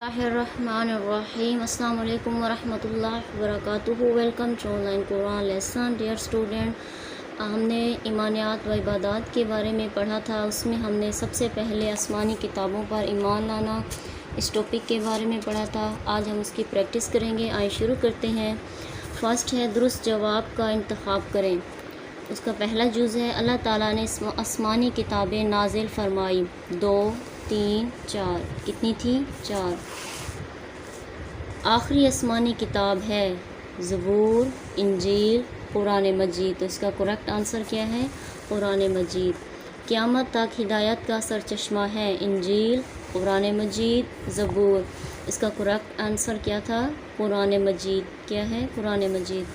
Bismillahirrahmanirrahim. Assalamu alaikum warahmatullahi wabarakatuh. Welcome to online Quran lesson. Dear student, हमने ईमानियात व इबादात के बारे में पढ़ा था। उसमें हमने सबसे पहले आसमानी किताबों पर ईमान लाना इस टॉपिक के बारे में पढ़ा था। आज हम उसकी प्रैक्टिस करेंगे। आइए शुरू करते हैं। फर्स्ट है दुरुस्त जवाब का इंतखाब करें। उसका पहला जुज़ है अल्लाह ताला ने आसमानी किताबें नाजिल फरमाई। 2, 3, 4 कितनी थी? 4। आखिरी आसमानी किताब है ज़बूर, इंजील, कुरान मजीद। तो इसका करेक्ट आंसर क्या है? कुरान मजीद। क़यामत तक हिदायत का सरचश्मा है इंजील, कुरान मजीद, ज़बूर। इसका करेक्ट आंसर क्या था? कुरान मजीद। क्या है? कुरान मजीद।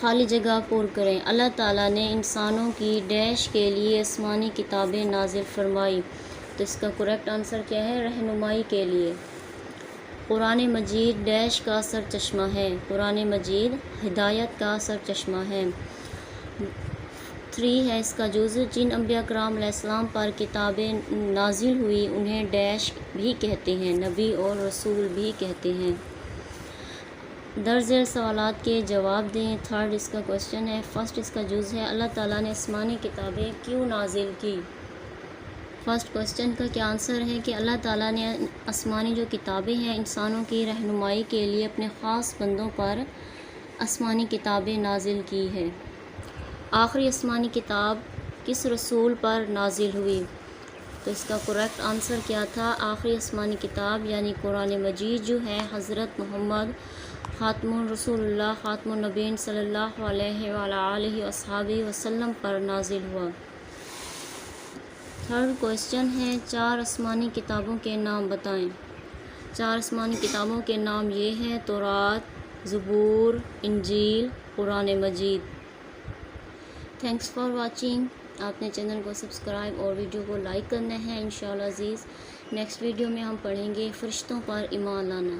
खाली जगह पूर करें। अल्लाह ताला ने इंसानों की डैश के लिए आसमानी किताबें नाजिल फरमाई। तो इसका करेक्ट आंसर क्या है? रहनुमाई के लिए। कुरान मजीद डैश का सरचश्मा है। कुरान मजीद हिदायत का सरचश्मा है। 3 है इसका जुज़ जिन अंबिया कराम अलैहिस्सलाम पर किताबें नाजिल हुई उन्हें डैश भी कहते हैं, नबी और रसूल भी कहते हैं। दर्ज सवालात के जवाब दें। 3rd इसका क्वेश्चन है। फर्स्ट इसका जुज़ है अल्लाह ताला ने आसमानी किताबें क्यों नाजिल की। फर्स्ट क्वेश्चन का क्या आंसर है कि अल्लाह ताला ने आसमानी जो किताबें हैं इंसानों की रहनुमाई के लिए अपने ख़ास बंदों पर आसमानी किताबें नाजिल की है। आखिरी आसमानी किताब किस रसूल पर नाजिल हुई? तो इसका करेक्ट आंसर क्या था? आखिरी आसमानी किताब यानी कुरान मजीद जो है हज़रत मोहम्मद ख़ातमुर रसूलुल्लाह ख़ातमुन नबीन सल्लल्लाहु अलैहि वसल्लम पर नाजिल हुआ। 3rd क्वेश्चन है 4 आसमानी किताबों के नाम बताएं। 4 आसमानी किताबों के नाम ये हैं Tawrat, Zabur, Injil, Quran Majeed. Thanks for watching. आपने चैनल को सब्सक्राइब और वीडियो को लाइक करना है इंशाअल्लाह अज़ीज़। नेक्स्ट वीडियो में हम पढ़ेंगे फ़रिश्तों पर ईमान लाना।